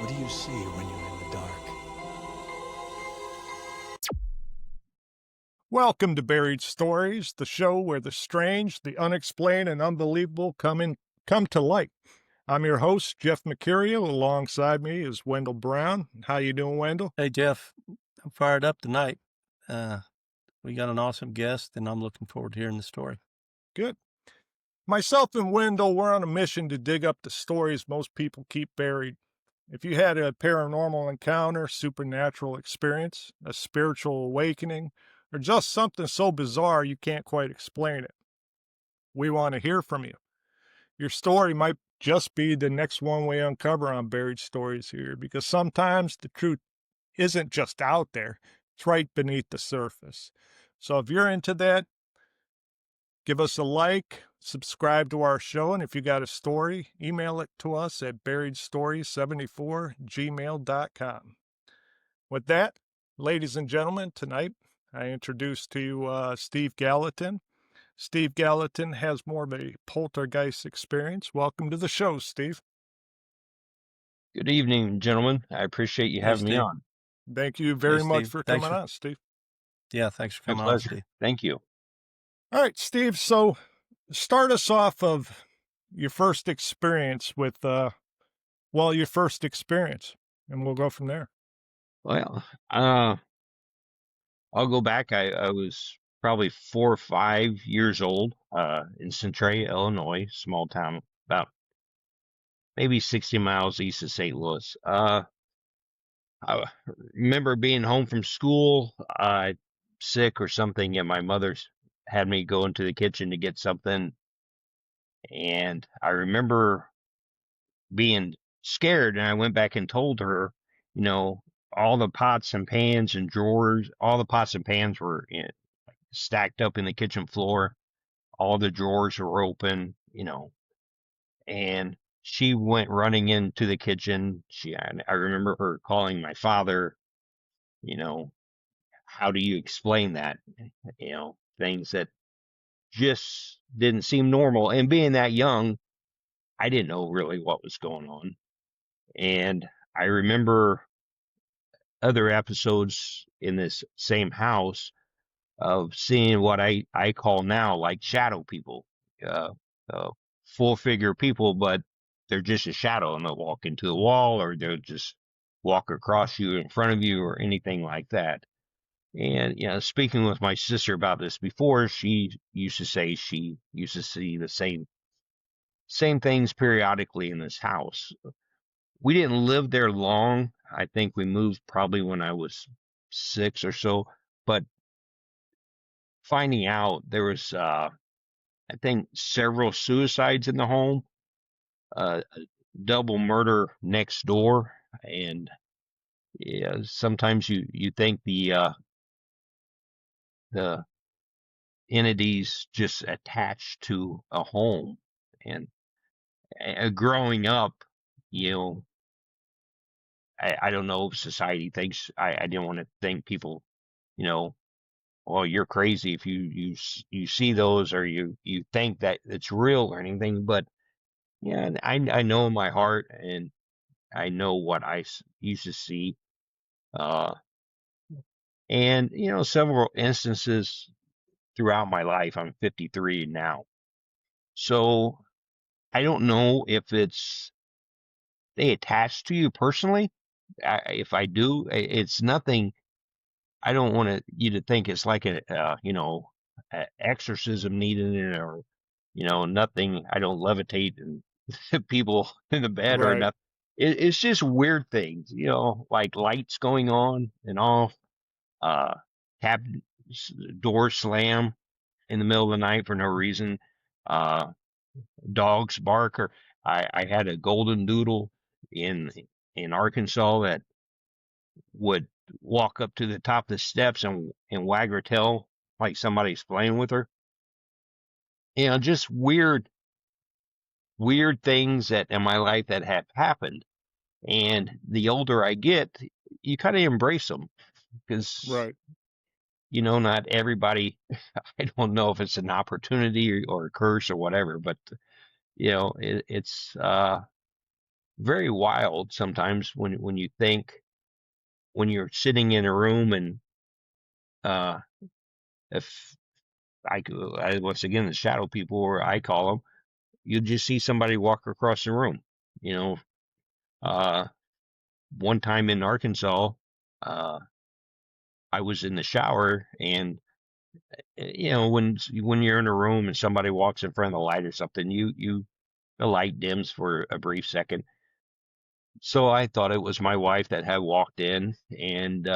What do you see when you're in the dark? Welcome to Buried Stories, the show where the strange, the unexplained, and unbelievable come to light. I'm your host, Jeff Mercurio. Alongside me is Wendell Brown. How you doing, Wendell? Hey, Jeff, I'm fired up tonight. We got an awesome guest, and I'm looking forward to hearing the story. Good. Myself and Wendell, we're on a mission to dig up the stories most people keep buried. If you had a paranormal encounter, supernatural experience, a spiritual awakening, or just something so bizarre you can't quite explain it, we want to hear from you. Your story might just be the next one we uncover on Buried Stories here, because sometimes the truth isn't just out there, it's right beneath the surface. So if you're into that, give us a like, subscribe to our show, and if you got a story, email it to us at buriedstories74@gmail.com. With that, ladies and gentlemen, tonight I introduce to you Steve Gallatin. Steve Gallatin has more of a poltergeist experience. Welcome to the show, Steve. Good evening, gentlemen. I appreciate you Hey, having me Steve. on. Thank you very much Steve. for Thanks coming for- on, Steve. Yeah, thanks for My coming on, pleasure. Steve. Thank you. All right, Steve. So start us off of your first experience with, your first experience, and we'll go from there. Well, I'll go back. I was probably 4 or 5 years old in Centralia, Illinois, small town about maybe 60 miles east of St. Louis. I remember being home from school, sick or something, and my mother's had me go into the kitchen to get something. And I remember being scared, and I went back and told her, all the pots and pans and drawers, all the pots and pans were stacked up in the kitchen floor. All the drawers were open, and she went running into the kitchen. I remember her calling my father, how do you explain that? Things that just didn't seem normal. And being that young, I didn't know really what was going on. And I remember other episodes in this same house of seeing what I call now like shadow people, uh, full figure people, but they're just a shadow and they'll walk into the wall or they'll just walk across you in front of you or anything like that. And, speaking with my sister about this before, she used to say she used to see the same things periodically in this house. We didn't live there long. I think we moved probably when I was 6 or so, but finding out there was, I think several suicides in the home, a double murder next door. And yeah, sometimes you think the entities just attached to a home. And growing up, you know, I don't know if society thinks, I didn't want to think people, well, you're crazy if you see those or you think that it's real or anything. But yeah, I know in my heart, and I know what used to see. Uh, and several instances throughout my life. I'm 53 now, so I don't know if they attach to you personally. If I do, it's nothing. I don't want you to think it's like a exorcism needed in it, or nothing. I don't levitate and people in the bed or Right. nothing. It's just weird things, like lights going on and off, cabinet door slam in the middle of the night for no reason, uh, dogs bark, or I had a golden doodle in Arkansas that would walk up to the top of the steps and wag her tail like somebody's playing with her. Just weird things that in my life that have happened. And the older I get, you kind of embrace them because, Right. not everybody, I don't know if it's an opportunity or a curse or whatever, but, it's, very wild sometimes when you think, when you're sitting in a room and uh, if once again, the shadow people, or I call them, you just see somebody walk across the room. You know, uh, one time in Arkansas, uh, I was in the shower, and when you're in a room and somebody walks in front of the light or something, the light dims for a brief second. So I thought it was my wife that had walked in, and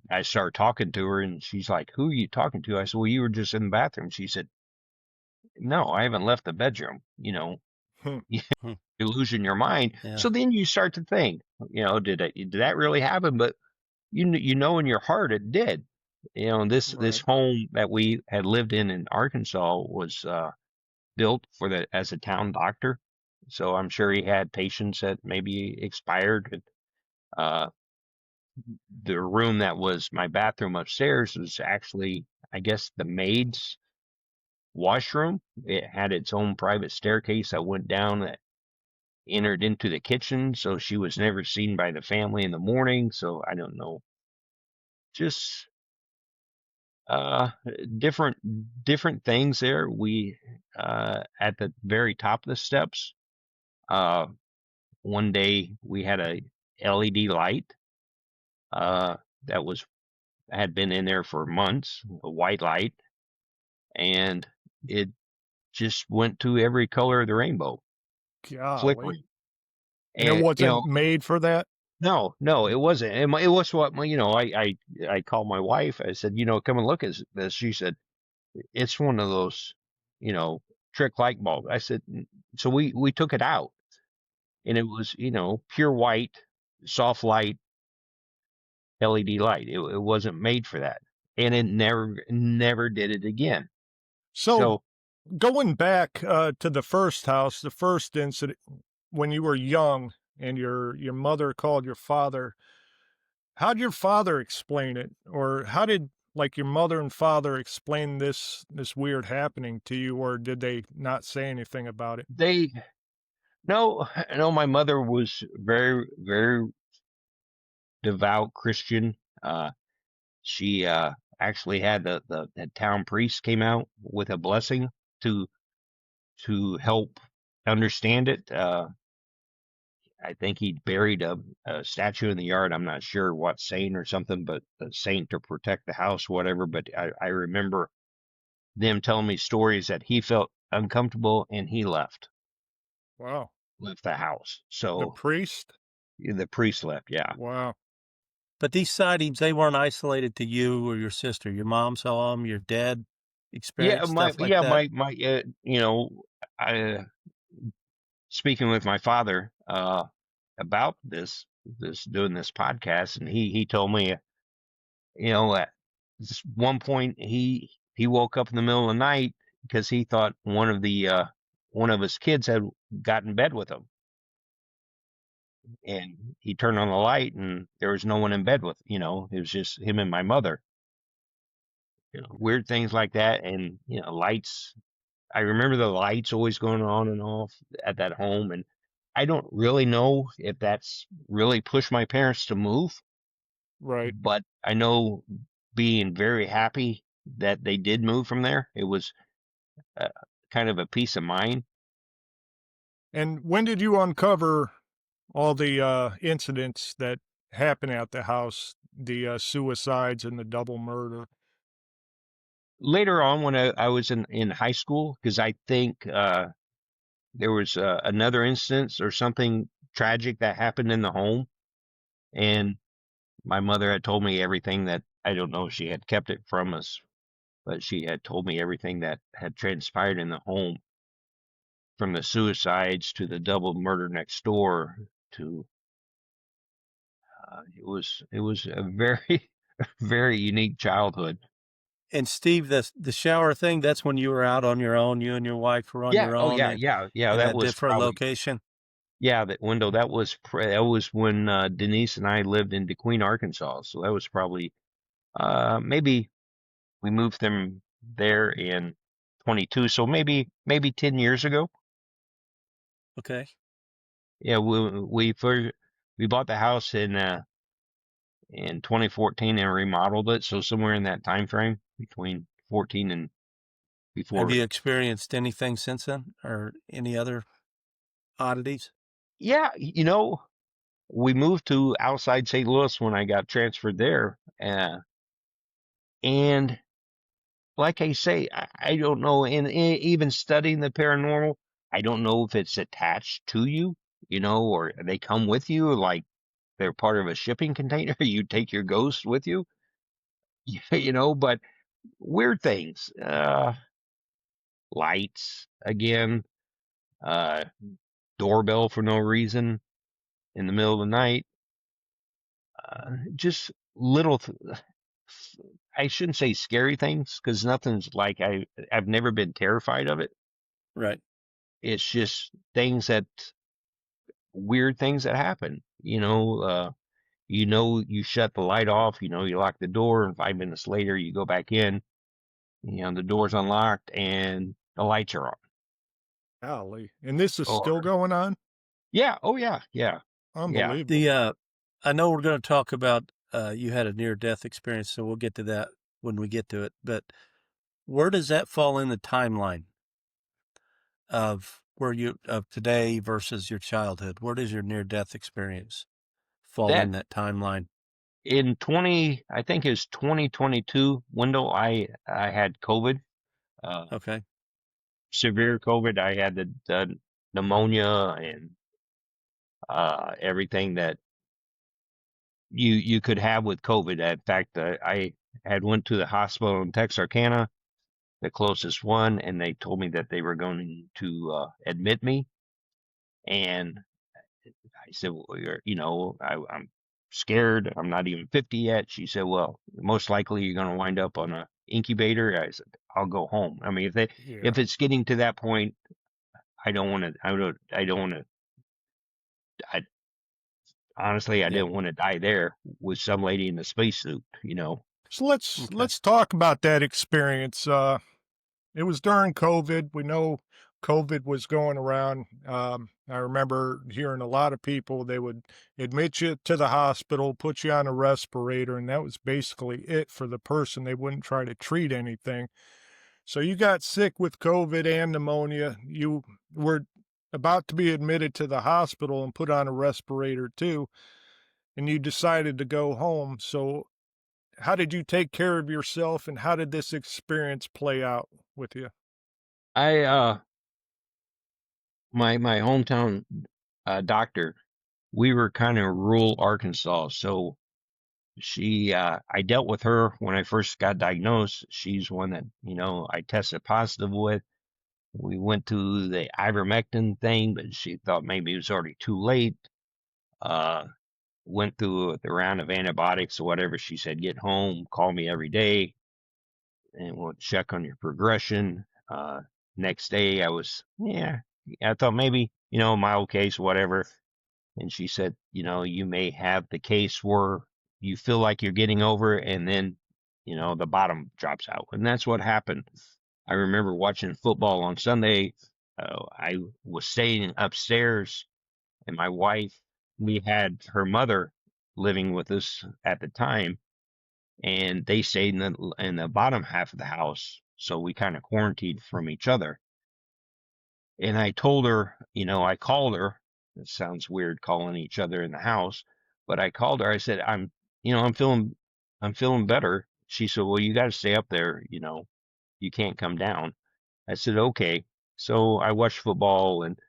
I started talking to her, and she's like, "Who are you talking to?" I said, "Well, you were just in the bathroom." She said, "No, I haven't left the bedroom." Hmm. You're Hmm. losing your mind. Yeah. So then you start to think, did that really happen? But you know in your heart it did. This Right. home that we had lived in Arkansas was built as a town doctor. So I'm sure he had patients that maybe expired. Uh, the room that was my bathroom upstairs was actually, I guess, the maid's washroom. It had its own private staircase that went down, that entered into the kitchen, so she was never seen by the family in the morning. So I don't know, just uh different different things there. We at the very top of the steps, uh one day we had a LED light uh that had been in there for months, a white light, and it just went to every color of the rainbow, Golly. flickering. And it And wasn't made for that? no, it wasn't. It was what I called my wife. I said, come and look at this. She said, it's one of those, you know, trick light bulbs. I said, so we took it out, and it was, pure white, soft light LED light. It wasn't made for that, and it never did it again. So So going back to the first house, the first incident when you were young and your mother called your father, how'd your father explain it? Or how did like your mother and father explain this weird happening to you, or did they not say anything about it? they no, no. My mother was very very devout Christian. She actually had the town priest came out with a blessing to help understand it. I think he buried a statue in the yard. I'm not sure what saint or something, but a saint to protect the house, whatever. But I remember them telling me stories that he felt uncomfortable and he Wow. left the house. The So priest? the priest left. Yeah. Wow. But these sightings, they weren't isolated to you or your sister. Your mom saw them, your dad Yeah, experienced stuff like that. my I speaking with my father about this doing this podcast, and he told me, at this one point he woke up in the middle of the night because he thought one of his kids had got in bed with him, and he turned on the light and there was no one in bed it was just him and my mother. Weird things like that, and lights. I remember the lights always going on and off at that home, and I don't really know if that's really pushed my parents to move, Right. but I know being very happy that they did move from there. It was uh, kind of a peace of mind. And when did you uncover all the incidents that happened at the house, the suicides and the double murder? Later on, when I was in high school, because I think there was another instance or something tragic that happened in the home, and my mother had told me everything that I don't know if she had kept it from us, but she had told me everything that had transpired in the home, from the suicides to the double murder next door to it was a very very unique childhood. And Steve, the shower thing, that's when you were out on your own, you and your wife were on Yeah. your Oh own yeah. Yeah. Yeah. in That a was different probably location. yeah. That window. That was when Denise and I lived in DeQueen, Arkansas. So that was probably maybe we moved them there in 22. So maybe 10 years ago. Okay. Yeah, we bought the house in 2014 and remodeled it. So somewhere in that time frame between 14 and Have before. you experienced anything since then, or any other oddities? Yeah, we moved to outside St. Louis when I got transferred there, and like I say, I don't know. And even studying the paranormal, I don't know if it's attached to you, or they come with you, like they're part of a shipping container. You take your ghost with you, But weird things, lights again, uh, doorbell for no reason in the middle of the night, just little. I shouldn't say scary things because nothing's like I've never been terrified of it. Right. It's just weird things that happen. You shut the light off. You lock the door, and 5 minutes later you go back in. The door's unlocked and the lights are on. Golly. And this is still Or going on? yeah, oh yeah, yeah, yeah. Unbelievable. I know we're going to talk about you had a near death experience, so we'll get to that when we get to it. But where does that fall in the timeline of of today versus your childhood? Where does your near death experience fall That in that timeline? in I think it was 2022 window. I had COVID, uh, Okay. severe COVID. I had the pneumonia and everything that you could have with COVID. In fact, I had went to the hospital in Texarkana, the closest one, and they told me that they were going to admit me. And I said, well, I'm scared. I'm not even 50 yet. She said, well, most likely you're going to wind up on a incubator. I said, I'll go home. I mean, Yeah. if it's getting to that point, I don't want to, I don't want to, I honestly, I Yeah. didn't want to die there with some lady in a spacesuit, So let's Okay. let's talk about that experience. It was during COVID. We know COVID was going around. I remember hearing a lot of people, they would admit you to the hospital, put you on a respirator, and that was basically it for the person. They wouldn't try to treat anything. So you got sick with COVID and pneumonia. You were about to be admitted to the hospital and put on a respirator too, and you decided to go home. So how did you take care of yourself, and how did this experience play out with you? I, my hometown doctor, we were kind of rural Arkansas. So I dealt with her when I first got diagnosed. She's one that, I tested positive with. We went to the ivermectin thing, but she thought maybe it was already too late. Uh, Went through the round of antibiotics or whatever. She said, get home, call me every day, and we'll check on your progression. Next day, I thought maybe, mild case, whatever. And she said, you may have the case where you feel like you're getting over it, and then, the bottom drops out. And that's what happened. I remember watching football on Sunday. I was staying upstairs, and my wife, we had her mother living with us at the time, and they stayed in the bottom half of the house. So we kind of quarantined from each other. And I told her, I called her. It sounds weird calling each other in the house, but I called her. I said, I'm feeling better. She said, well, you got to stay up there. You can't come down. I said, okay. So I watched football, and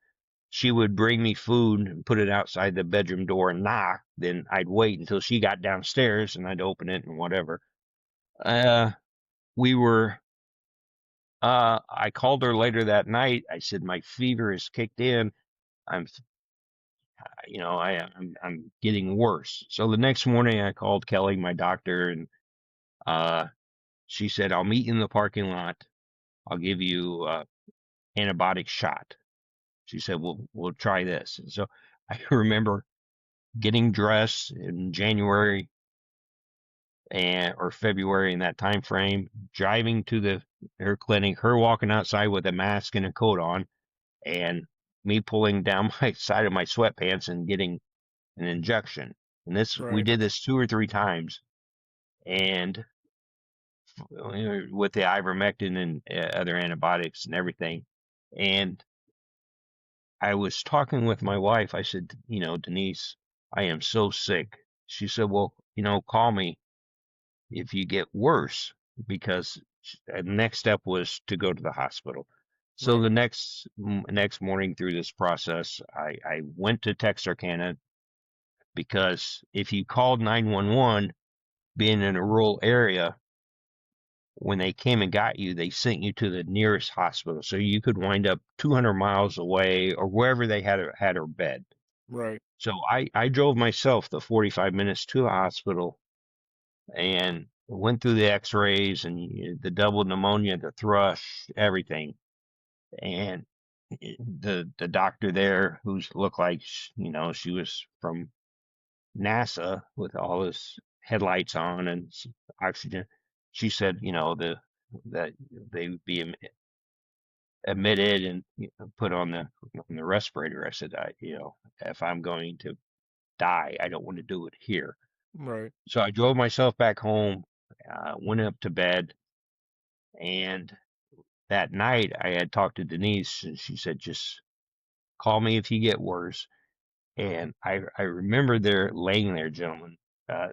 she would bring me food and put it outside the bedroom door and knock. Then I'd wait until she got downstairs and I'd open it and whatever. We were, I called her later that night. I said, my fever has kicked in. I'm I'm getting worse. So the next morning I called Kelly, my doctor, and uh, she said, I'll meet you in the parking lot. I'll give you antibiotic shot. She said, we'll try this. And so I remember getting dressed in January or February in that time frame, driving to her clinic, her walking outside with a mask and a coat on, and me pulling down my side of my sweatpants and getting an injection. And we Right. did this 2 or 3 times, and with the ivermectin and other antibiotics and everything. And I was talking with my wife. I said, Denise, I am so sick. She said, well, call me if you get worse, because the next step was to go to the hospital. So Right. the next morning through this process, I went to Texarkana, because if you called 911, being in a rural area, when they came and got you, they sent you to the nearest hospital. So you could wind up 200 miles away or wherever they had her bed. Right. So I drove myself the 45 minutes to the hospital and went through the x-rays and the double pneumonia, the thrush, everything. And the doctor there, who's looked like, she was from NASA with all his headlights on and oxygen. She said, that they would be admitted and put on the respirator. I said, if I'm going to die, I don't want to do it here. Right. So I drove myself back home, went up to bed, and that night I had talked to Denise, and she said, just call me if you get worse. And I remember there laying there, gentlemen,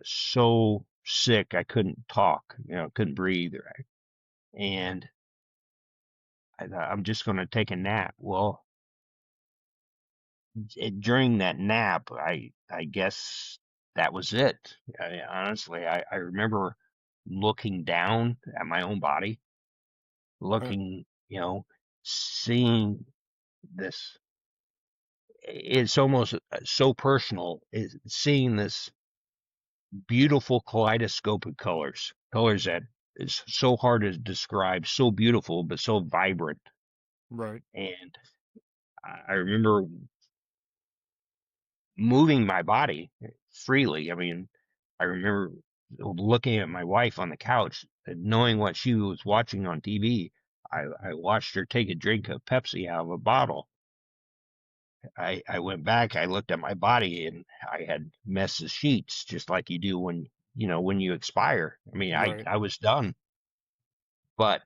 so sick I couldn't talk, couldn't breathe. Right? And I thought, I'm just going to take a nap. Well, during that nap, I guess that was it. Honestly, I remember looking down at my own body, Uh, looking, seeing this. It's almost so personal, is seeing this beautiful kaleidoscope of colors that is so hard to describe, so beautiful, but so vibrant. right. And I remember moving my body freely. I mean, I remember looking at my wife on the couch, knowing what she was watching on TV. I watched her take a drink of Pepsi out of a bottle. I went back, I looked at my body, and I had messed the sheets, just like you do when you expire. I mean, Right. I was done. But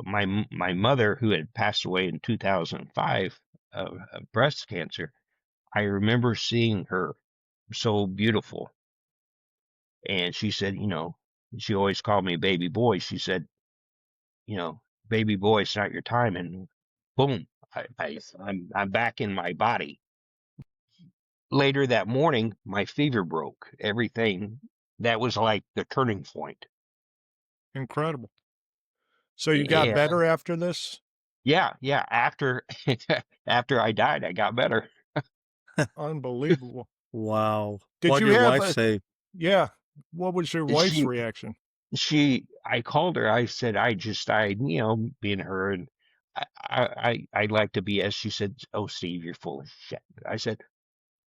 my mother, who had passed away in 2005 of breast cancer, I remember seeing her so beautiful. And she said, she always called me baby boy. She said, baby boy, it's not your time. And boom, I'm back in my body. Later that morning, my fever broke. Everything, that was like the turning point. Incredible. So you got Yeah, better after this? yeah. After after I died, I got better. Unbelievable. Wow. Did What you did your have wife a, say? yeah. What was your wife's She reaction? I called her. I said, I just died, being her. And I like to be, as she said, oh, Steve, you're full of shit. I said,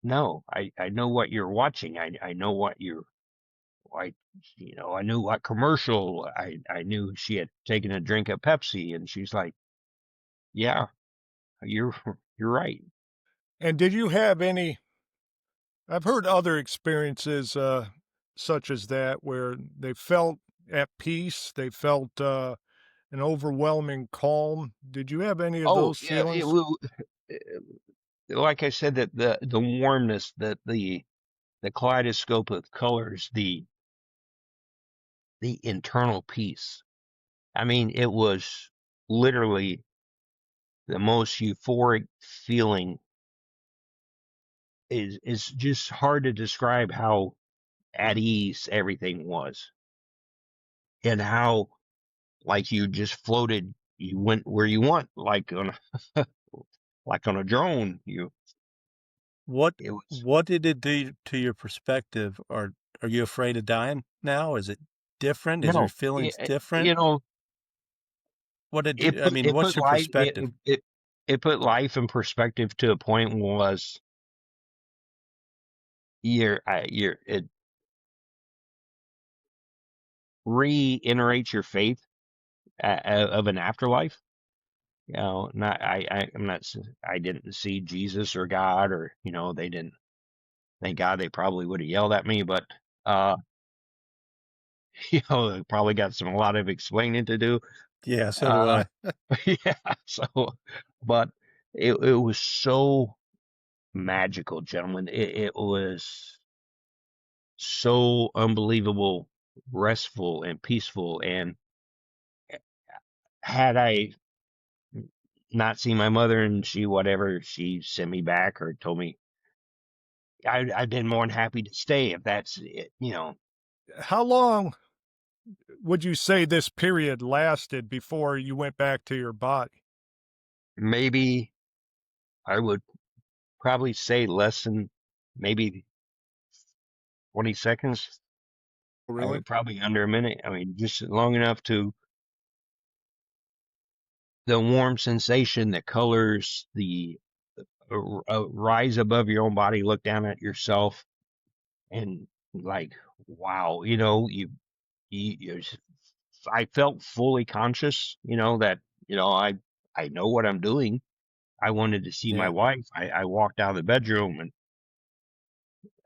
no, I know what you're watching. I know what I, I knew what commercial. I knew she had taken a drink of Pepsi, and she's like, yeah, you're, you're right. And did you have any, I've heard other experiences such as that where they felt at peace, they felt an overwhelming calm. Did you have any of Oh, those yeah. feelings? Like I said, that the warmness, the kaleidoscope of colors, the internal peace. I mean, it was literally the most euphoric feeling. Is just hard to describe how at ease everything was, and how like you just floated. You went where you want, like on like on a drone. What It was what did it do to your perspective? Or are you afraid of dying now? Is it different? Is your no, feelings it, different? you know, What did it you, I put mean, it what's put your life perspective? it put life in perspective to a point. Was it reiterates your faith of an afterlife. not I'm not I didn't see Jesus or God, or they didn't. Thank God, they probably would have yelled at me, but uh they probably got a lot of explaining to do. Yeah, so do Uh I. yeah, so but it was so magical, gentlemen. It was so unbelievable, restful and peaceful. And had I not seen my mother, and she sent me back or told me, I've been more than happy to stay if that's it. How long would you say this period lasted before you went back to your body? Maybe I would probably say less than maybe 20 seconds. I Really? would probably under a minute. I mean, just long enough to the warm sensation, the colors, the rise above your own body, look down at yourself, and like, wow, you I felt fully conscious, that I know what I'm doing. I wanted to see my Yeah, wife. I walked out of the bedroom and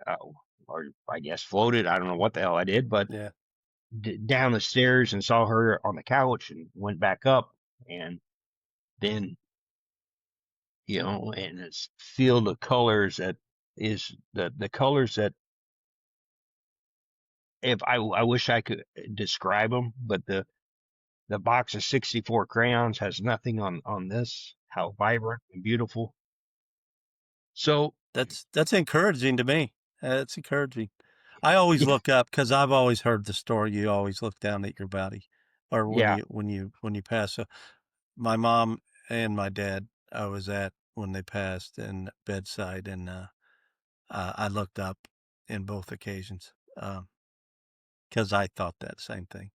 uh, or I guess floated. I don't know what the hell I did, but yeah. down the stairs and saw her on the couch and went back up, and then and it's field of colors that is the colors that, if I wish I could describe them, but the box of 64 crayons has nothing on this. How vibrant and beautiful. So That's encouraging to me. It's encouraging. I always yeah, look up because I've always heard the story. You always look down at your body, or when yeah. you pass. So my mom and my dad, I was at when they passed in bedside, and I looked up in both occasions because I thought that same thing,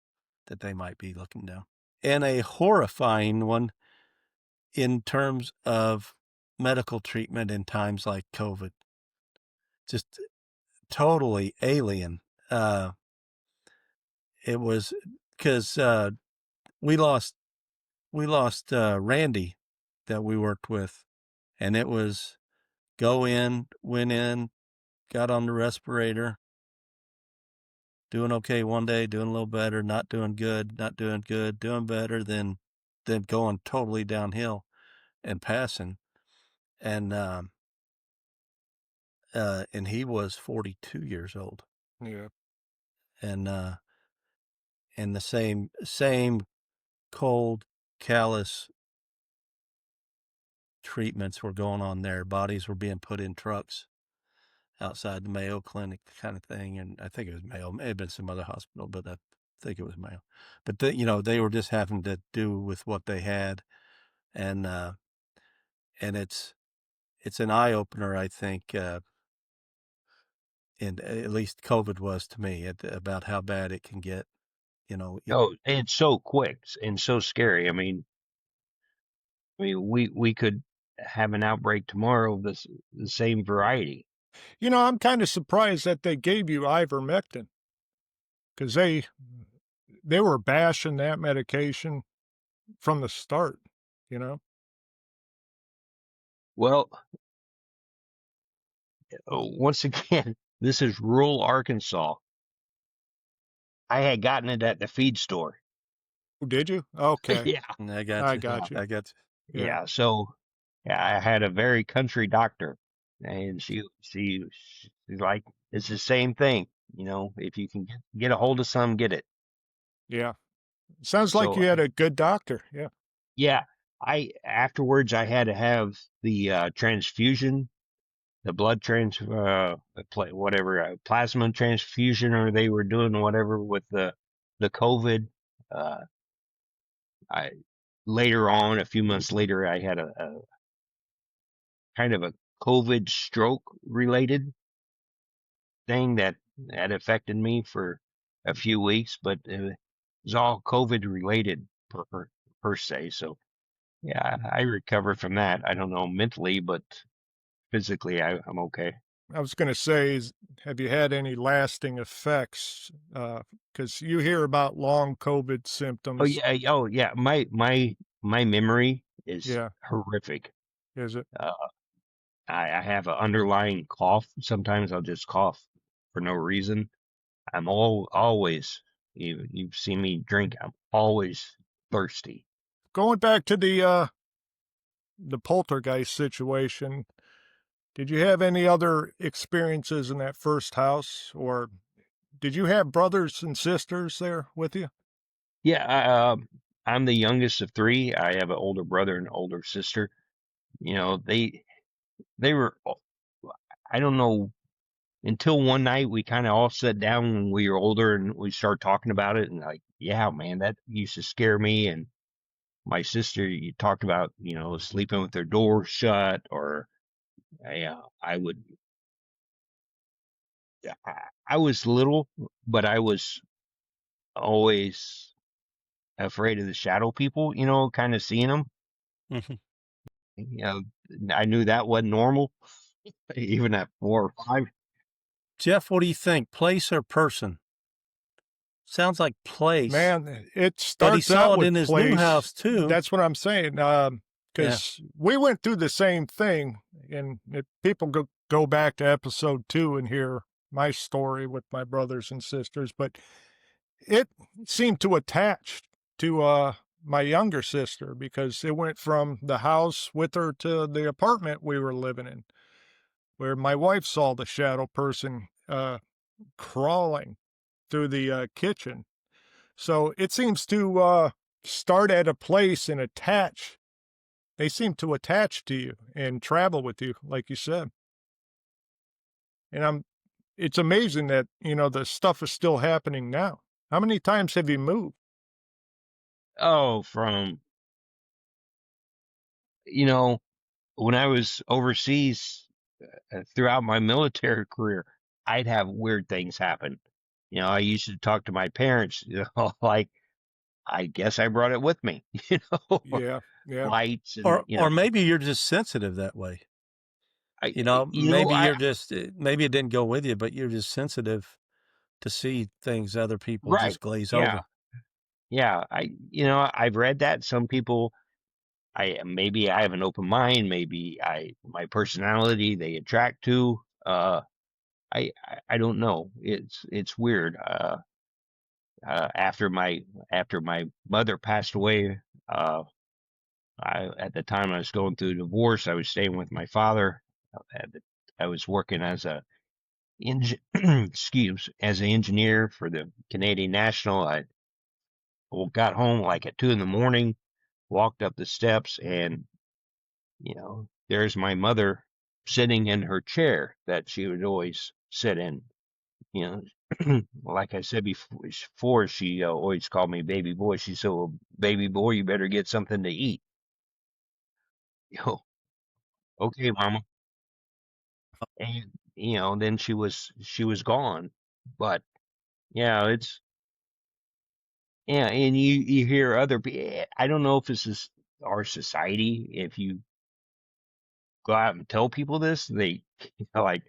that they might be looking down. And a horrifying one in terms of medical treatment in times like COVID, just totally alien. Uh, it was because we lost Randy that we worked with, and it was went in, got on the respirator, doing okay one day, doing a little better, not doing good, not doing good, doing better, then going totally downhill and passing. And and he was 42 years old, Yeah. and the same cold, callous treatments were going on there. Bodies were being put in trucks outside the Mayo Clinic, kind of thing. And I think it was Mayo. It may have been some other hospital, but I think it was Mayo. But they were just having to do with what they had, and it's an eye opener, I think. And at least COVID was to me about how bad it can get. Oh, it's so quick and so scary. I mean, we could have an outbreak tomorrow of the same variety. I'm kind of surprised that they gave you ivermectin because they were bashing that medication from the start, you know? Well, once again, this is rural Arkansas. I had gotten it at the feed store. Oh, did you? Okay. Yeah, I got I you. got you. I got you. Yeah. yeah. So, yeah, I had a very country doctor, and she's like, it's the same thing. If you can get a hold of some, get it. Yeah. Sounds like So, you had a good doctor. Yeah. yeah, I afterwards I had to have the transfusion, the blood whatever, plasma transfusion, or they were doing whatever with the COVID. Uh, I Later on, a few months later, I had a kind of a COVID stroke related thing that affected me for a few weeks, but it was all COVID related per se. So yeah, I recovered from that. I don't know mentally, but physically, I'm okay. I was going to say, have you had any lasting effects? Because you hear about long COVID Oh symptoms. yeah, oh yeah. My memory is Yeah. horrific. Is it? I have an underlying cough. Sometimes I'll just cough for no reason. I'm always, you've seen me drink, I'm always thirsty. Going back to the poltergeist situation, did you have any other experiences in that first house, or did you have brothers and sisters there with you? Yeah, I'm the youngest of three. I have an older brother and an older sister. You know, they were, I don't know, until one night we kind of all sat down when we were older and we started talking about it and like, yeah, man, that used to scare me. And my sister, you talked about, sleeping with their doors shut, or I would, I was little, but I was always afraid of the shadow people, kind of seeing them. Mhm. You know, I knew that wasn't normal, even at 4 or 5. Jeff, what do you think? Place or person? Sounds like place. Man, it But he starts saw out it with in his new place. house too. That's what I'm saying. Yeah. Because we went through the same thing, and if people go back to episode 2 and hear my story with my brothers and sisters, but it seemed to attach to my younger sister because it went from the house with her to the apartment we were living in, where my wife saw the shadow person crawling through the kitchen. So it seems to start at a place and attach. They seem to attach to you and travel with you, like you said. And it's amazing that, the stuff is still happening now. How many times have you moved? Oh, when I was overseas throughout my military career, I'd have weird things happen. I used to talk to my parents, like, I guess I brought it with me, Yeah, yeah. lights and, Or maybe you're just sensitive that way. Maybe I, you're just maybe it didn't go with you, but you're just sensitive to see things other people right. just glaze Yeah. over. Yeah. I've read that some people, maybe I have an open mind, maybe my personality, they attract to, I don't know. It's weird. After my mother passed away, at the time I was going through a divorce, I was staying with my father. I was working as as an engineer for the Canadian National. I got home like at 2 in the morning, walked up the steps, and there's my mother sitting in her chair that she would always sit in. You like I said before, she always called me baby boy. She said, "Well, baby boy, you better get something to eat." Okay, mama. And then she was gone. But yeah, and you hear other people. I don't know if this is our society. If you go out and tell people this, they like,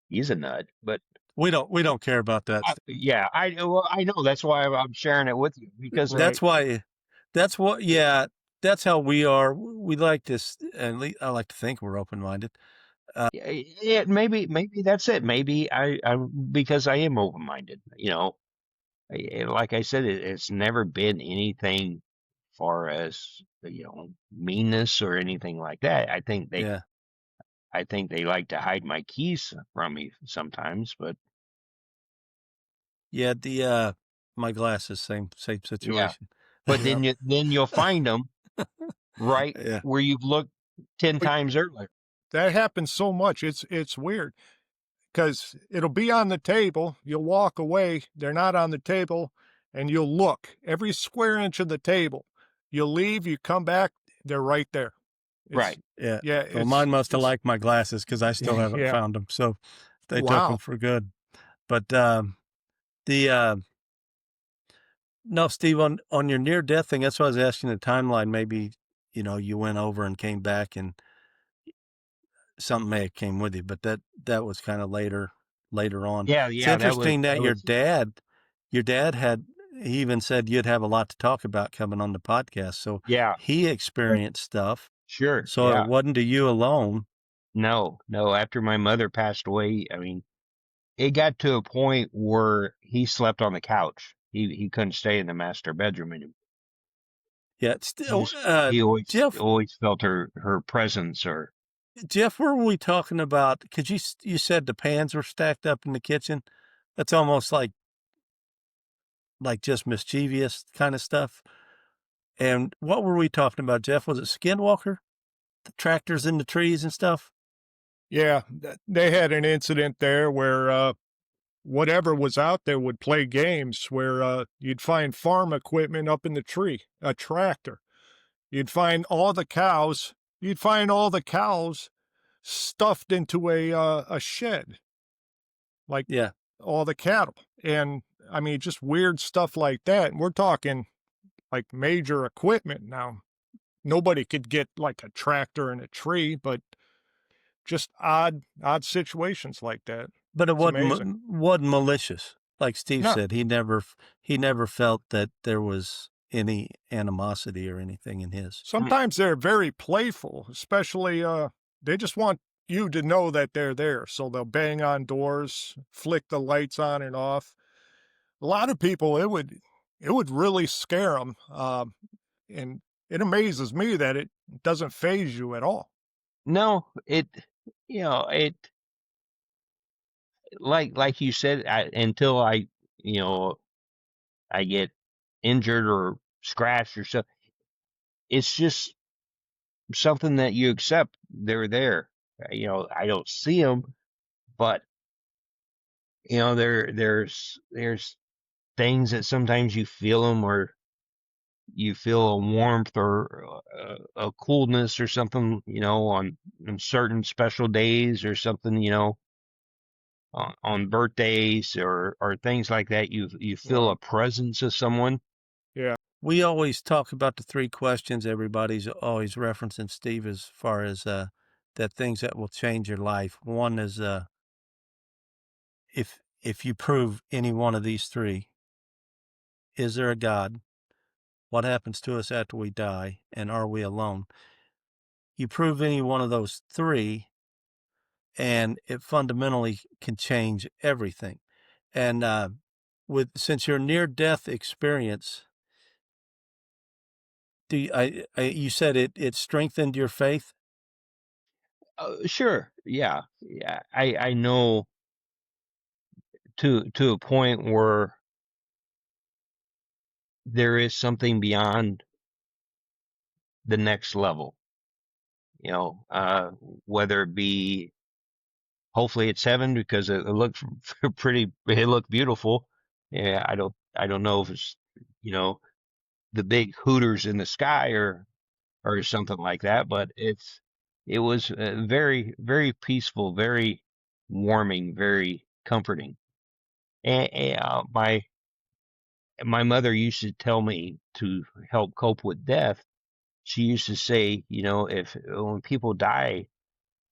he's a nut. But We don't care about that. yeah, I know. That's why I'm sharing it with you, because That's why. That's what. Yeah, that's how we are. We like this, and I like to think we're open minded. yeah, maybe that's it. Maybe I because I am open minded. Like I said, it's never been anything far as meanness or anything like that. Yeah. I think they like to hide my keys from me sometimes, but Yeah, the my glasses, same yeah. situation. But Yeah. then you'll find them right Yeah. where you've looked 10 But times earlier. that happens so much. It's weird because it'll be on the table. You'll walk away. They're not on the table, and you'll look every square inch of the table. You'll leave. You come back. They're right there. It's Right. Yeah. yeah. Well, mine must have It's liked my glasses because I still haven't yeah. found them. So they took them Wow. for good. But the no, Steve, on your near death thing, that's why I was asking the timeline. Maybe you went over and came back, and something may have came with you, but that was kind of later on. Yeah, It's yeah, interesting that that was your dad had he even said you'd have a lot to talk about coming on the podcast. So Yeah, he experienced stuff. sure. So Yeah. it wasn't to you alone. No. After my mother passed away, I mean, it got to a point where he slept on the couch. He couldn't stay in the master bedroom anymore. Yeah. It's still, He Jeff, felt her presence. Or Jeff, where were we talking about? Because you said the pans were stacked up in the kitchen. That's almost like just mischievous kind of stuff. And what were we talking about, Jeff? Was it Skinwalker? The tractors in the trees and stuff? Yeah, they had an incident there where whatever was out there would play games where you'd find farm equipment up in the tree, a tractor. You'd find all the cows. You'd find all the cows stuffed into a shed, like Yeah. all the cattle. And I mean, just weird stuff like that. And we're talking like major equipment now. Nobody could get like a tractor in a tree, but just odd situations like that. But it It's amazing. wasn't malicious. Like Steve No, said, he never felt that there was any animosity or anything in his. sometimes they're very playful, especially they just want you to know that they're there. So they'll bang on doors, flick the lights on and off. A lot of people, it would really scare them. And it amazes me that it doesn't phase you at all. no, it like you said, until I get injured or scratched or something. It's just something that you accept. They're there. I don't see them, but there's things that sometimes you feel them, or you feel a warmth or a coolness or something, on certain special days or something, on birthdays or things like that. You feel a presence of someone. Yeah. We always talk about the three questions. Everybody's always referencing Steve as far as that things that will change your life. One is if you prove any one of these three, is there a God? What happens to us after we die? And are we alone? You prove any one of those three, and it fundamentally can change everything. And since your near-death experience, you said it strengthened your faith? Sure. Yeah. I know to a point where there is something beyond the next level, whether it be, hopefully it's heaven, because it looks it looked beautiful. Yeah. I don't know if it's, the big hooters in the sky or something like that, but it was very, very peaceful, very warming, very comforting. And my mother used to tell me, to help cope with death. She used to say, if when people die,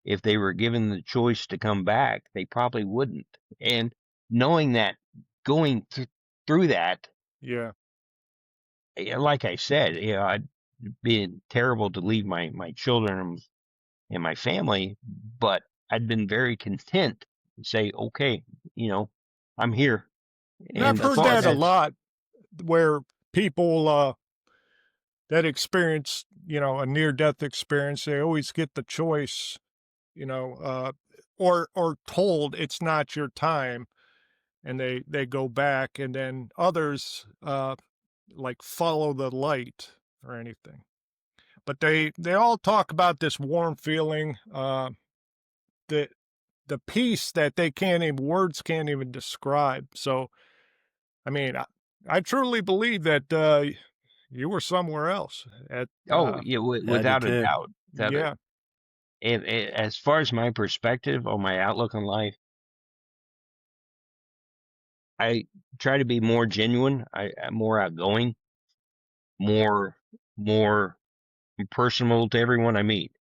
if they were given the choice to come back, they probably wouldn't. And knowing that, going through that, Yeah. like I said, I'd been terrible to leave my children and my family, but I'd been very content to say, okay, I'm here. And I've And heard that a that's, lot where people that experience, a near death experience, they always get the choice, or told it's not your time, and they go back, and then others like follow the light or anything. But they all talk about this warm feeling, the peace that they can't even words can't even describe. So I mean, I truly believe that you were somewhere else at yeah, I do without a too. doubt. yeah. And as far as my perspective on my outlook on life, I try to be more genuine. I'm more outgoing, more more personal to everyone I meet.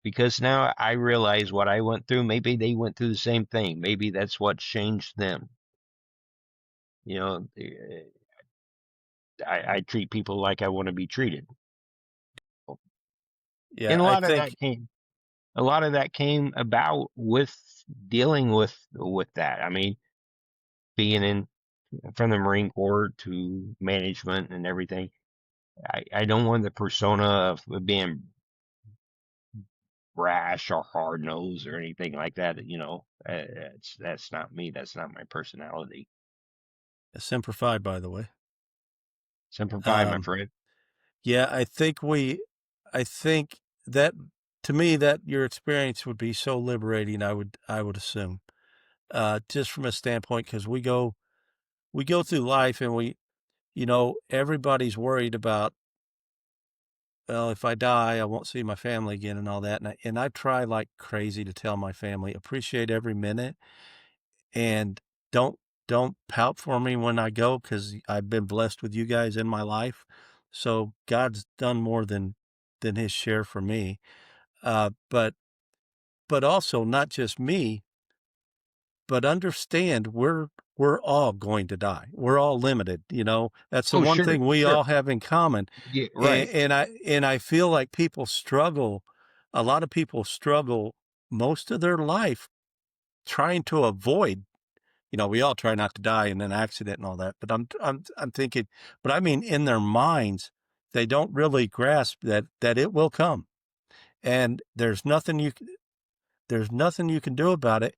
Because now I realize what I went through. Maybe they went through the same thing. Maybe that's what changed them. I treat people like I want to be treated. Yeah, And I think a lot of that came about with dealing with that. I mean, being in from the Marine Corps to management and everything. I don't want the persona of being brash or hard nosed or anything like that. You know, that's not me. That's not my personality. Semper Fi, by the way. Semper Fi, my friend. Yeah, I think that, to me, that your experience would be so liberating. I would assume, just from a standpoint, because we go through life and everybody's worried about, well, if I die, I won't see my family again and all that. And I try like crazy to tell my family, appreciate every minute, and don't pout for me when I go, because I've been blessed with you guys in my life. So God's done more than his share for me. But also not just me, but understand we're all going to die. We're all limited. That's the Oh, one sure, thing we sure. all have in common. Yeah, right. And I feel like people struggle. A lot of people struggle most of their life trying to avoid. We all try not to die in an accident and all that, but I'm thinking, but I mean, in their minds, they don't really grasp that it will come, and there's nothing you can do about it,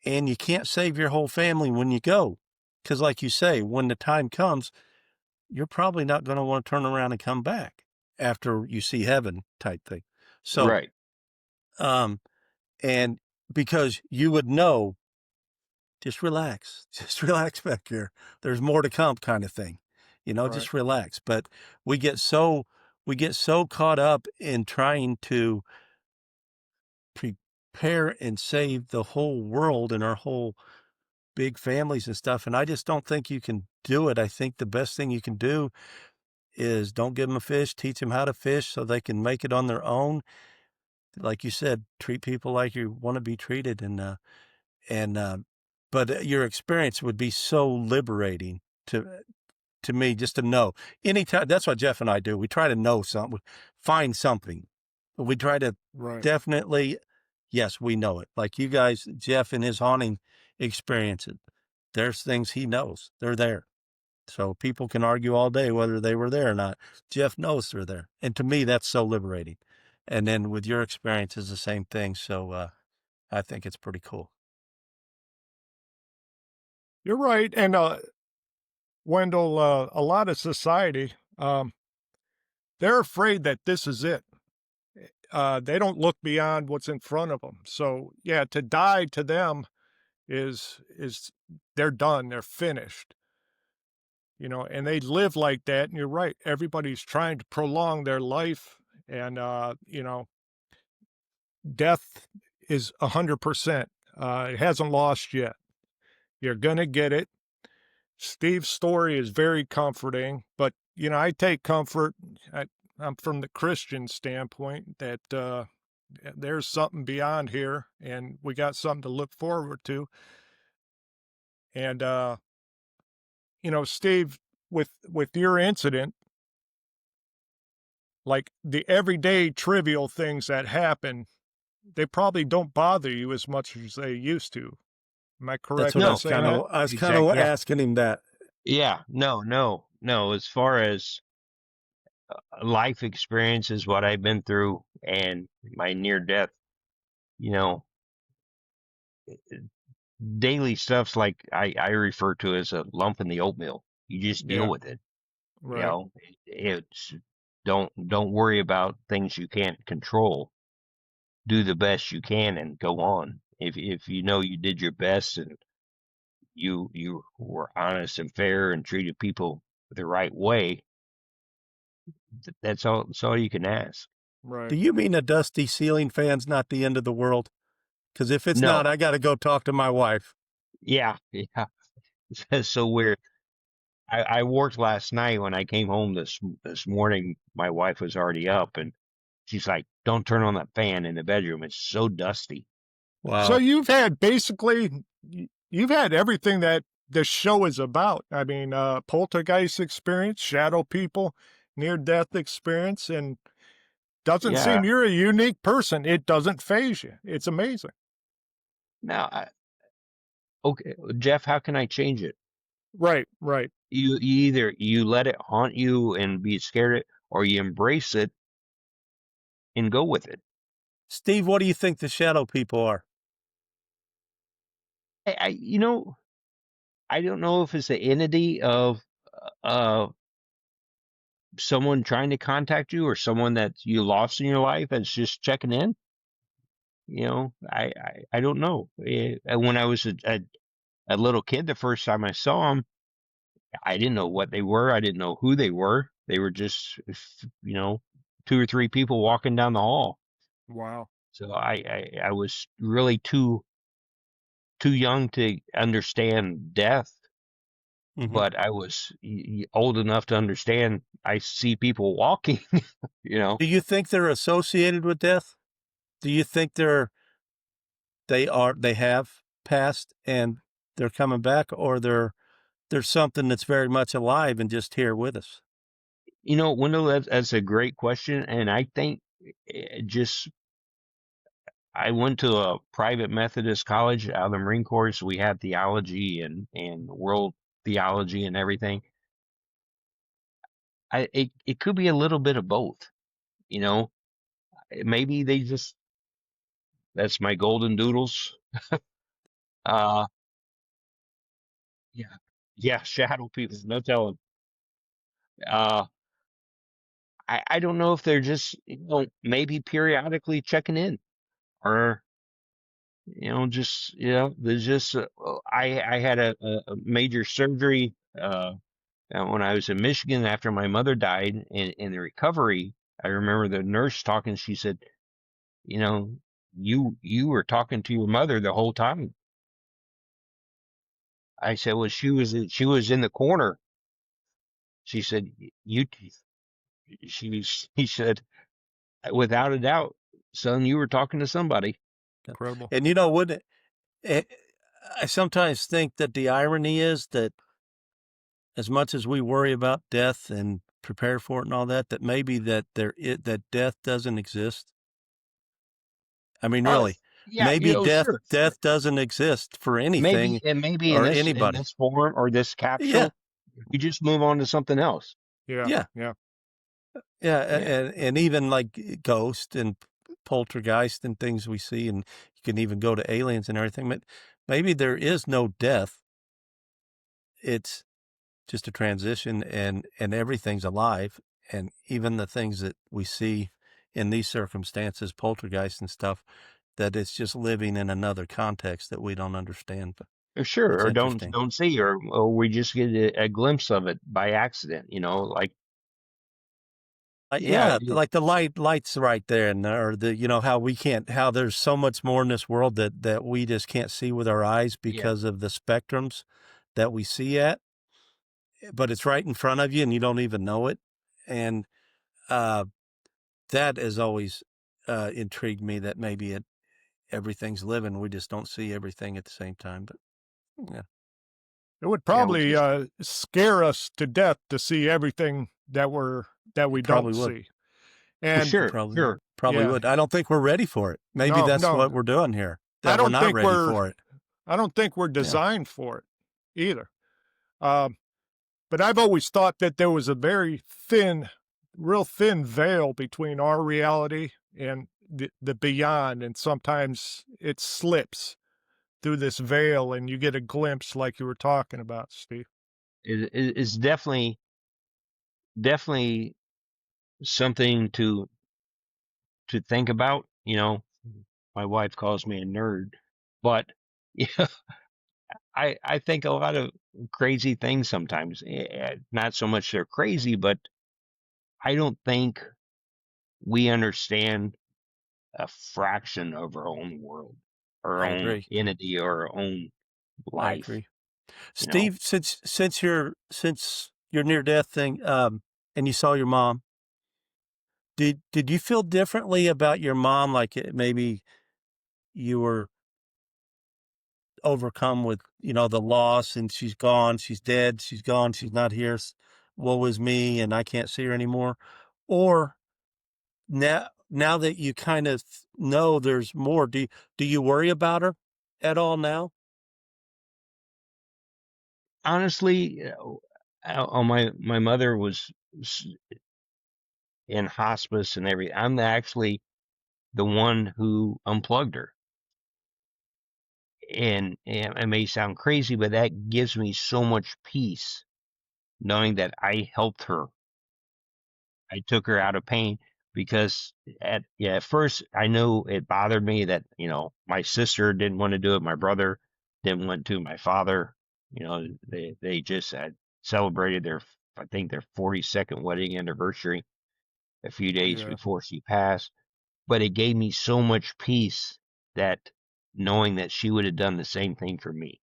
and you can't save your whole family when you go, because like you say, when the time comes, you're probably not going to want to turn around and come back after you see heaven, type thing. So, Right. And because you would know, just relax back here. There's more to come, kind of thing, Right. just relax. But we get so caught up in trying to prepare and save the whole world and our whole big families and stuff. And I just don't think you can do it. I think the best thing you can do is don't give them a fish, teach them how to fish so they can make it on their own. Like you said, treat people like you want to be treated. But your experience would be so liberating to me, just to know. Anytime, that's what Jeff and I do. We try to know something, find something. We try to definitely, yes, we know it. Like you guys, Jeff and his haunting experiences, there's things he knows. They're there. So people can argue all day whether they were there or not. Jeff knows they're there. And to me, that's so liberating. And then with your experience is the same thing. So I think it's pretty cool. You're right. And Wendell, a lot of society, they're afraid that this is it. They don't look beyond what's in front of them. So yeah, to die to them is they're done. They're finished. And they live like that. And you're right. Everybody's trying to prolong their life, and death is 100%. It hasn't lost yet. You're gonna get it. Steve's story is very comforting, but I take comfort. I'm from the Christian standpoint that there's something beyond here, and we got something to look forward to. And Steve, with your incident, like the everyday trivial things that happen, they probably don't bother you as much as they used to. Am I correct? That's what in I was saying kind that? of. I was Exactly. kind of Yeah. asking him that. Yeah. No. As far as life experiences, what I've been through, and my near death, you know, daily stuff's like I refer to as a lump in the oatmeal. You just deal Yeah. with it. Right. You know, it's don't worry about things you can't control. Do the best you can and go on. If you know you did your best and you were honest and fair and treated people the right way, that's all you can ask. Right. Do you mean a dusty ceiling fan's not the end of the world? Because if it's not, No. I got to go talk to my wife. Yeah. That's so weird. I worked last night. When I came home this morning, my wife was already up, and she's like, "Don't turn on that fan in the bedroom. It's so dusty." Wow. So you've had everything that the show is about. I mean, poltergeist experience, shadow people, near-death experience, and doesn't Yeah. seem you're a unique person. It doesn't phase you. It's amazing. Now, okay, Jeff, how can I change it? Right, right. You either you let it haunt you and be scared of it, or you embrace it and go with it. Steve, what do you think the shadow people are? You know, I don't know if it's the entity of uh someone trying to contact you or someone that you lost in your life that's just checking in. You know, I don't know. When I was a little kid, the first time I saw them, I didn't know what they were. I didn't know who they were. They were just, you know, two or three people walking down the hall. Wow. So I was really too young to understand death, Mhm. but I was old enough to understand I see people walking, you know. Do you think they're associated with death? Do you think they have passed and they're coming back, or there's something that's very much alive and just here with us? You know, Wendell, that's a great question, and I think just I went to a private Methodist college out of the Marine Corps, so we had theology and world theology and everything. It could be a little bit of both, you know. Maybe they just that's my golden doodles. Uh, yeah, yeah, shadow people, no telling. Uh, I don't know if they're just maybe periodically checking in or just there's just I had a major surgery when I was in Michigan after my mother died in the recovery. I remember the nurse talking. She said, you know, you were talking to your mother the whole time. I said, well, she was in the corner. She said, you he said, without a doubt, son, you were talking to somebody. Incredible. And wouldn't I sometimes think that the irony is that as much as we worry about death and prepare for it and all that, that maybe that death doesn't exist. I mean, Uh, really, yeah, maybe sure. death doesn't exist for anything Maybe in or in anybody. this form or this Yeah, capsule, you just move on to something else. Yeah, yeah, yeah. yeah, Yeah, and even like ghost and poltergeist and things we see, and you can even go to aliens and everything. But maybe there is no death. It's just a transition, and everything's alive, and even the things that we see in these circumstances, poltergeist and stuff, that it's just living in another context that we don't understand. But sure. it's Or don't interesting. don't see, or we just get a glimpse of it by accident. Like yeah, Yeah, like the light's right there, and or how there's so much more in this world that we just can't see with our eyes yeah. because of the spectrums that we see at, but it's right in front of you and you don't even know it. And uh, that has always intrigued me, that maybe everything's living. We just don't see everything at the same time. But yeah, It would Yeah, which probably is scare us to death to see everything that we it don't probably would. see. well, And It sure, sure. probably yeah, would. I don't think we're ready for it. Maybe no, that's no, what we're doing here, I that we're don't not think ready we're for it. I don't think we're Yeah, designed for it either. Um, but I've always thought that there was a very real thin veil between our reality and the beyond, and sometimes it slips through this veil, and you get a glimpse, like you were talking about, Steve. It's definitely something to think about. My wife calls me a nerd, but yeah, I think a lot of crazy things sometimes. Not so much they're crazy, but I don't think we understand a fraction of our own world, our I own agree. entity, or our own I life. agree. You know, Steve, since your near death thing, and you saw your mom, did you feel differently about your mom? Like maybe you were overcome with, the loss, and she's gone, she's dead, she's gone, she's not here, woe is me, and I can't see her anymore? Or now that you kind of know there's more, do you worry about her at all now? Honestly, my mother was in hospice and everything. I'm actually the one who unplugged her. And it may sound crazy, but that gives me so much peace knowing that I helped her. I took her out of pain because at first I know it bothered me that, my sister didn't want to do it. My brother didn't want to. My father, they just had celebrated I think their 42nd wedding anniversary a few days Yeah. before she passed. But it gave me so much peace that knowing that she would have done the same thing for me.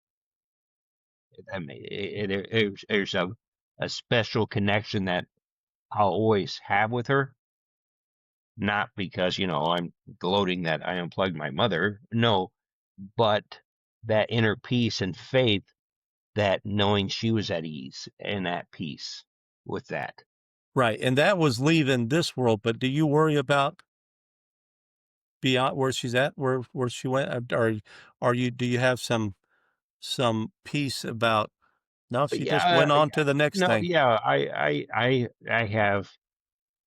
I mean, there's a special connection that I'll always have with her. Not because, I'm gloating that I unplugged my mother. No, but that inner peace and faith that knowing she was at ease and at peace with that. Right, and that was leaving this world, but do you worry about beyond where she's at, where she went? Do you have some peace about, no, But she just went on to the next no, thing? yeah, I have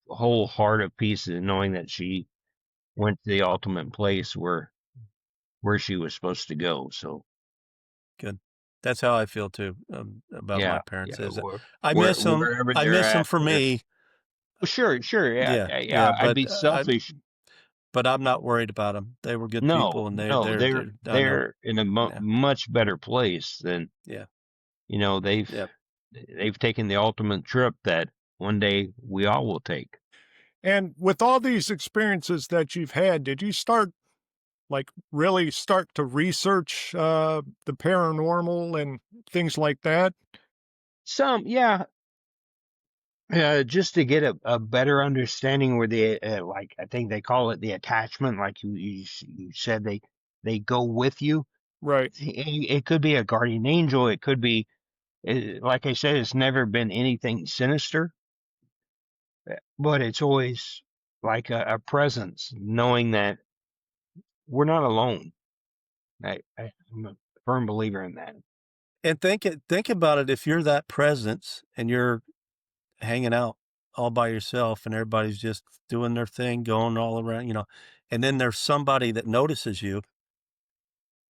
a whole heart of peace in knowing that she went to the ultimate place where she was supposed to go. So Good. That's how I feel too, about my yeah, parents. yeah, Is that I miss them. wherever I they're miss them at, for me. sure, yeah, Yeah, yeah. yeah. I'd But be selfish. I'm not worried about them. They were good No, people, and no, they're I know. they're in a Yeah, much better place than yeah, they've yeah. taken the ultimate trip that one day we all will take. And with all these experiences that you've had, did you really start to research the paranormal and things like that? Some, yeah, just to get a better understanding where like I think they call it the attachment, like you said they go with you. Right. It could be a guardian angel. It could be, like I said, it's never been anything sinister, but it's always like a presence, knowing that we're not alone. I'm a firm believer in that. And think about it. If you're that presence and you're hanging out all by yourself, and everybody's just doing their thing, going all around, and then there's somebody that notices you,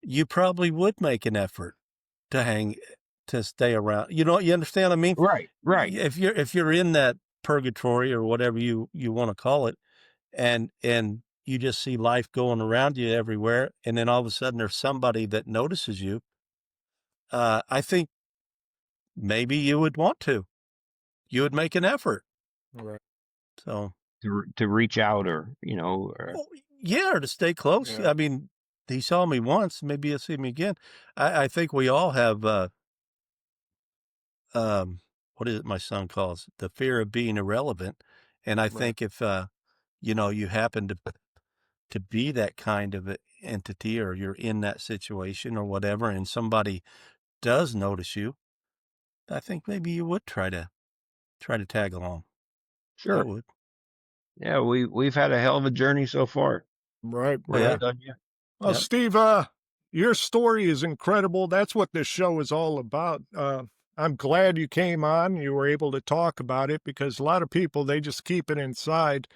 you probably would make an effort to stay around. You understand what I mean? Right, right. If you're in that purgatory or whatever you want to call it, and you just see life going around you everywhere, and then all of a sudden there's somebody that notices you, I think maybe you would want to. You would make an effort. Right. So To reach out, or well, yeah, or to stay close. Yeah. I mean, he saw me once, maybe he'll see me again. I think we all have what is it my son calls the fear of being irrelevant. And I Right. think if you happen to be that kind of entity, or you're in that situation or whatever, and somebody does notice you, I think maybe you would try to tag along. I sure. would. Yeah, we've had a hell of a journey so far. Right. We're Yeah. not done yet. Well, Yep. Steve, your story is incredible. That's what this show is all about. I'm glad you came on. You were able to talk about it, because a lot of people, they just keep it inside,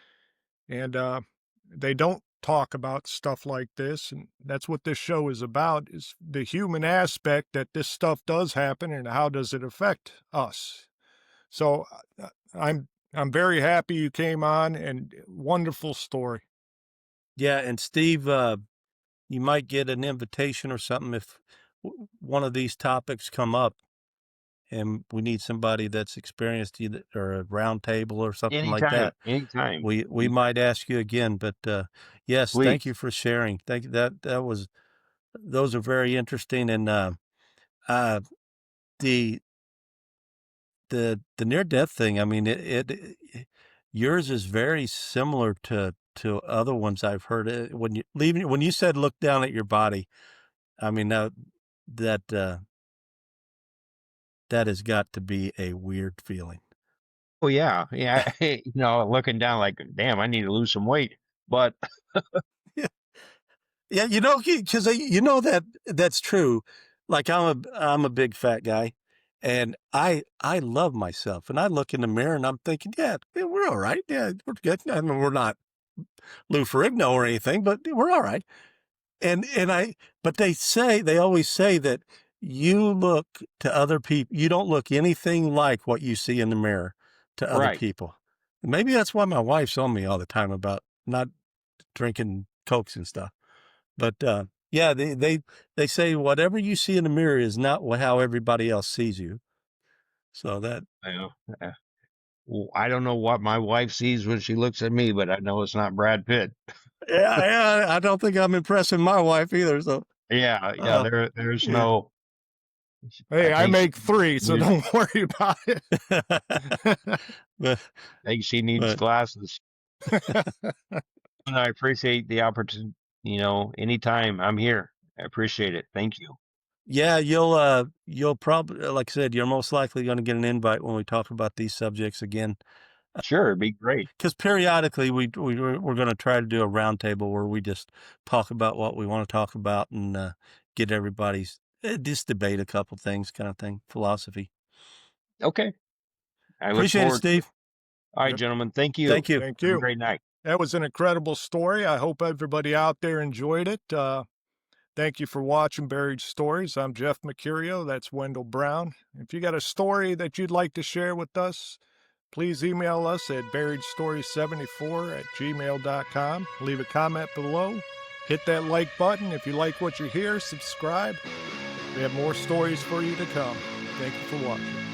and they don't talk about stuff like this. And that's what this show is about, is the human aspect that this stuff does happen, and how does it affect us. So I'm very happy you came on, and wonderful story. Yeah. And Steve, you might get an invitation or something if one of these topics come up, and we need somebody that's experienced, either or a round table or something like that. Anytime. We might ask you again. But yes, thank you Please. for sharing. Thank you. Those are very interesting. And the near death thing, I mean, yours is very similar to other ones I've heard. When you said look down at your body, I mean, that that has got to be a weird feeling. Oh yeah, yeah. Looking down like, damn, I need to lose some weight. But Yeah, because that's true. Like I'm a big fat guy, and I love myself, and I look in the mirror and I'm thinking, yeah, we're all right. Yeah, we're good. I mean, we're not Lou Ferrigno or anything, but we're all right. But they always say that you look to other people, you don't look anything like what you see in the mirror to other right. people. Maybe that's why my wife's on me all the time about not drinking Cokes and stuff. But yeah, they say whatever you see in the mirror is not how everybody else sees you. So that I don't know what my wife sees when she looks at me, but I know it's not Brad Pitt. yeah, I don't think I'm impressing my wife either. So Yeah. There's no. Hey, I think make 3, so don't worry about it. but, I think she needs glasses. And I appreciate the opportunity. Anytime I'm here, I appreciate it. Thank you. yeah, you'll probably, like I said, you're most likely going to get an invite when we talk about these subjects again. Sure, it'd be great. Because periodically we're going to try to do a roundtable where we just talk about what we want to talk about and get everybody's just debate a couple things, kind of thing, philosophy. Okay. I Appreciate it, Steve. All right, gentlemen. Thank you. Thank you. Thank Have a you. great night. That was an incredible story. I hope everybody out there enjoyed it. Thank you for watching Buried Stories. I'm Jeff Mercurio. That's Wendell Brown. If you got a story that you'd like to share with us, please email us at buriedstories74@gmail.com. Leave a comment below. Hit that like button. If you like what you hear, subscribe. We have more stories for you to come. Thank you for watching.